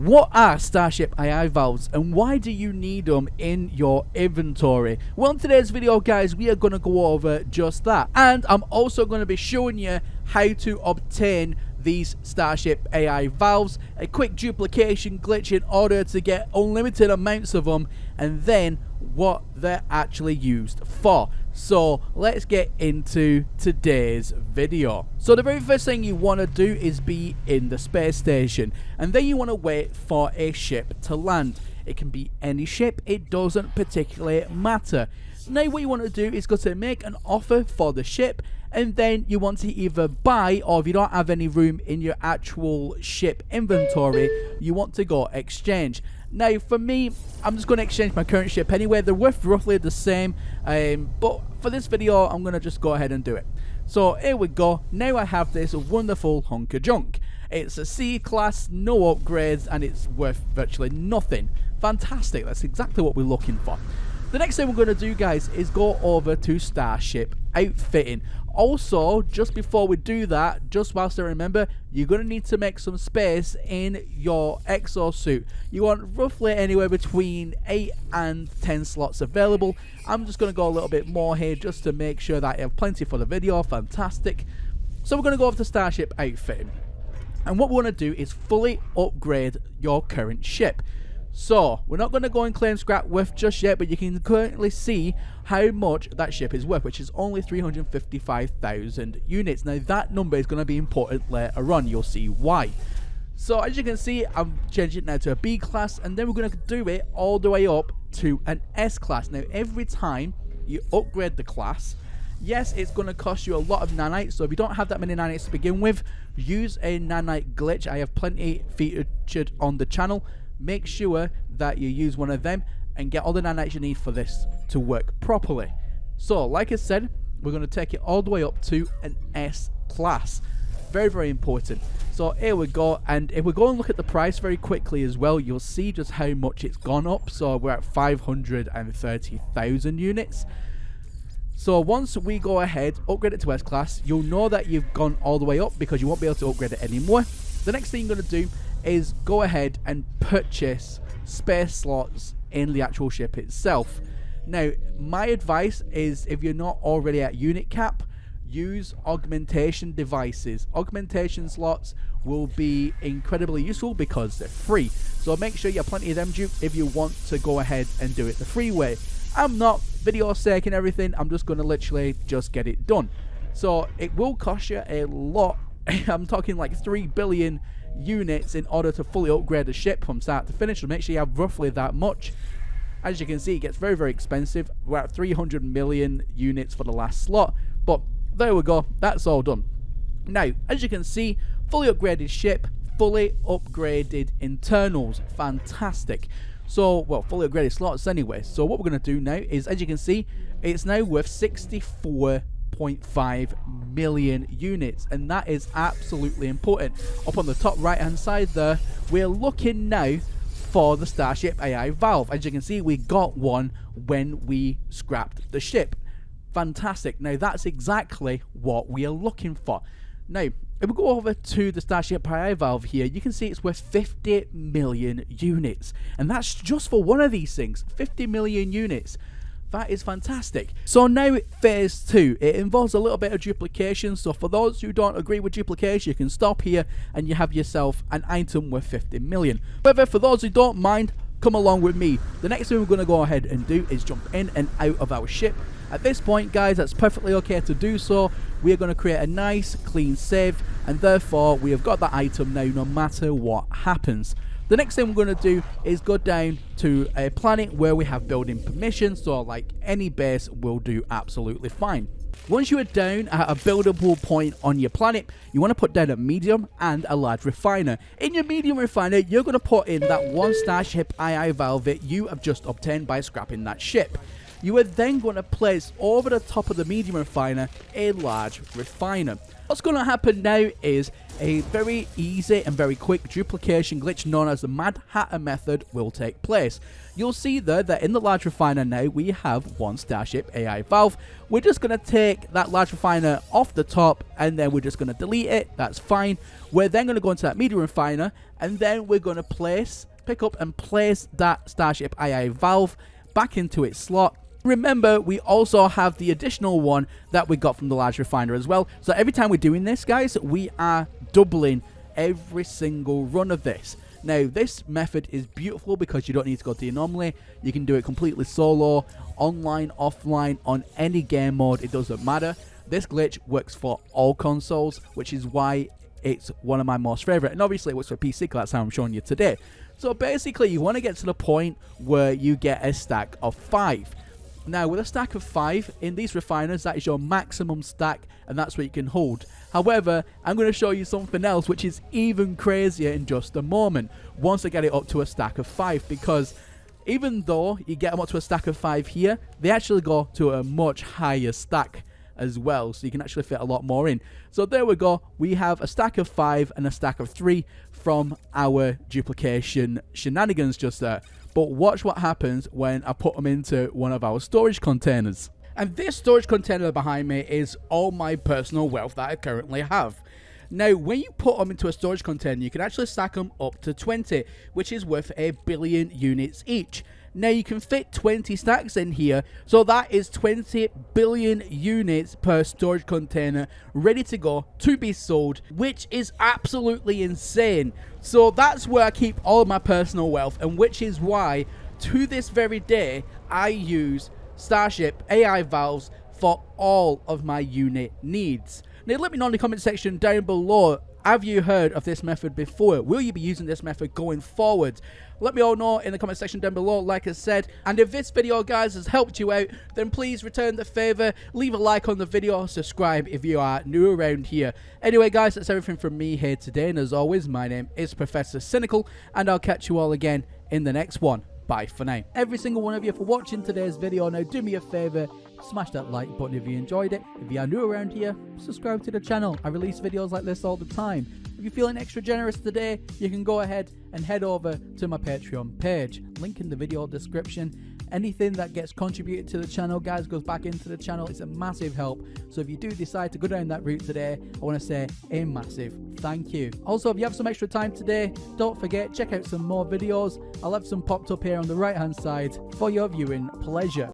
What are StarShip AI valves and why do you need them in your inventory? Well, in today's video, guys, we are going to go over just that. And I'm also going to be showing you how to obtain these StarShip AI valves, a quick duplication glitch in order to get unlimited amounts of them, and then what they're actually used for. So let's get into today's video. So the very first thing you want to do is be in the space station, and then you want to wait for a ship to land. It can be any ship, it doesn't particularly matter. Now what you want to do is go to make an offer for the ship, and then you want to either buy, or if you don't have any room in your actual ship inventory, you want to go exchange. Now for me, I'm just going to exchange my current ship anyway. They're worth roughly the same, but for this video I'm going to just go ahead and do it. So here we go. Now I have this wonderful hunk of junk. It's a C class, no upgrades, and it's worth virtually nothing. Fantastic, that's exactly what we're looking for. The next thing we're going to do, guys, is go over to StarShip outfitting. Also, just before we do that, just whilst I remember, you're going to need to make some space in your exosuit. You want roughly anywhere between 8 and 10 slots available. I'm just going to go a little bit more here just to make sure that I have plenty for the video. Fantastic. So we're going to go over to StarShip outfitting. And what we want to do is fully upgrade your current ship. So, we're not going to go and claim scrap worth just yet, but you can currently see how much that ship is worth, which is only 355,000 units. Now, that number is going to be important later on. You'll see why. So, as you can see, I'm changing it now to a B class, and then we're going to do it all the way up to an S class. Now, every time you upgrade the class, yes, it's going to cost you a lot of nanites, so if you don't have that many nanites to begin with, use a nanite glitch. I have plenty featured on the channel. Make sure that you use one of them and get all the nanites you need for this to work properly. So, like I said, we're going to take it all the way up to an S class. Very, very important. So, here we go. And if we go and look at the price very quickly as well, you'll see just how much it's gone up. So, we're at 530,000 units. So, once we go ahead, upgrade it to S class, you'll know that you've gone all the way up because you won't be able to upgrade it anymore. The next thing you're going to do is go ahead and purchase space slots in the actual ship itself. Now, my advice is, if you're not already at unit cap, use augmentation devices. Augmentation slots will be incredibly useful because they're free. So make sure you have plenty of them due if you want to go ahead and do it the free way. I'm not video sake and everything, I'm just going to literally just get it done. So it will cost you a lot. I'm talking like 3 billion units in order to fully upgrade the ship from start to finish. So make sure you have roughly that much. As you can see, it gets very, very expensive. We're at 300 million units for the last slot, but there we go, that's all done. Now, as you can see, fully upgraded ship, fully upgraded internals. Fantastic. So, well, fully upgraded slots anyway. So what we're going to do now is, as you can see, it's now worth 64.5 million units, and that is absolutely important. Up on the top right hand side there, we're looking now for the StarShip AI valve. As you can see, we got one when we scrapped the ship. Fantastic. Now that's exactly what we are looking for. Now if we go over to the StarShip AI valve here, you can see it's worth 50 million units, and that's just for one of these things. 50 million units. That is fantastic. So now phase 2, it involves a little bit of duplication. So for those who don't agree with duplication, you can stop here and you have yourself an item worth 50 million. However, for those who don't mind, come along with me. The next thing we're going to go ahead and do is jump in and out of our ship. At this point, guys, that's perfectly okay to do so. We are going to create a nice clean save, and therefore we have got that item now no matter what happens. The next thing we're going to do is go down to a planet where we have building permission, so like any base will do absolutely fine. Once you are down at a buildable point on your planet, you want to put down a medium and a large refiner. In your medium refiner, you're going to put in that one StarShip AI valve that you have just obtained by scrapping that ship. you are then going to place over the top of the medium refiner a large refiner. What's going to happen now is a very easy and very quick duplication glitch known as the Mad Hatter method will take place. You'll see there that in the large refiner now we have one StarShip AI valve. We're just going to take that large refiner off the top and then we're just going to delete it. That's fine. We're then going to go into that medium refiner and then we're going to pick up and place that StarShip AI valve back into its slot. Remember, we also have the additional one that we got from the large refiner as well. So every time we're doing this, guys, we are doubling every single run of this. Now, this method is beautiful because you don't need to go to the anomaly. You can do it completely solo, online, offline, on any game mode. It doesn't matter. This glitch works for all consoles, which is why it's one of my most favorite. And obviously, it works for PC, because that's how I'm showing you today. So basically, you want to get to the point where you get a stack of 5. Now, with a stack of 5 in these refiners, that is your maximum stack, and that's what you can hold. However, I'm going to show you something else which is even crazier in just a moment once I get it up to a stack of 5, because even though you get them up to a stack of 5 here, they actually go to a much higher stack as well, so you can actually fit a lot more in. So there we go, we have a stack of 5 and a stack of 3 from our duplication shenanigans just there. But watch what happens when I put them into one of our storage containers. And this storage container behind me is all my personal wealth that I currently have. Now, when you put them into a storage container, you can actually stack them up to 20, which is worth 1 billion units each. Now, you can fit 20 stacks in here, so that is 20 billion units per storage container ready to go to be sold, which is absolutely insane. So that's where I keep all of my personal wealth, and which is why, to this very day, I use StarShip AI valves for all of my unit needs. Now, let me know in the comment section down below, have you heard of this method before? Will you be using this method going forward? Let me all know in the comment section down below, like I said. And if this video, guys, has helped you out, then please return the favor, leave a like on the video, subscribe if you are new around here. Anyway, guys, that's everything from me here today. And as always, my name is Professor Cynical, and I'll catch you all again in the next one. Bye for now. Every single one of you for watching today's video. Now, do me a favor, smash that like button if you enjoyed it. If you are new around here, subscribe to the channel. I release videos like this all the time. If you're feeling extra generous today, you can go ahead and head over to my Patreon page. Link in the video description. Anything that gets contributed to the channel, guys, goes back into the channel. It's a massive help. So if you do decide to go down that route today, I want to say a massive thank you. Also, if you have some extra time today, don't forget, check out some more videos. I'll have some popped up here on the right hand side for your viewing pleasure.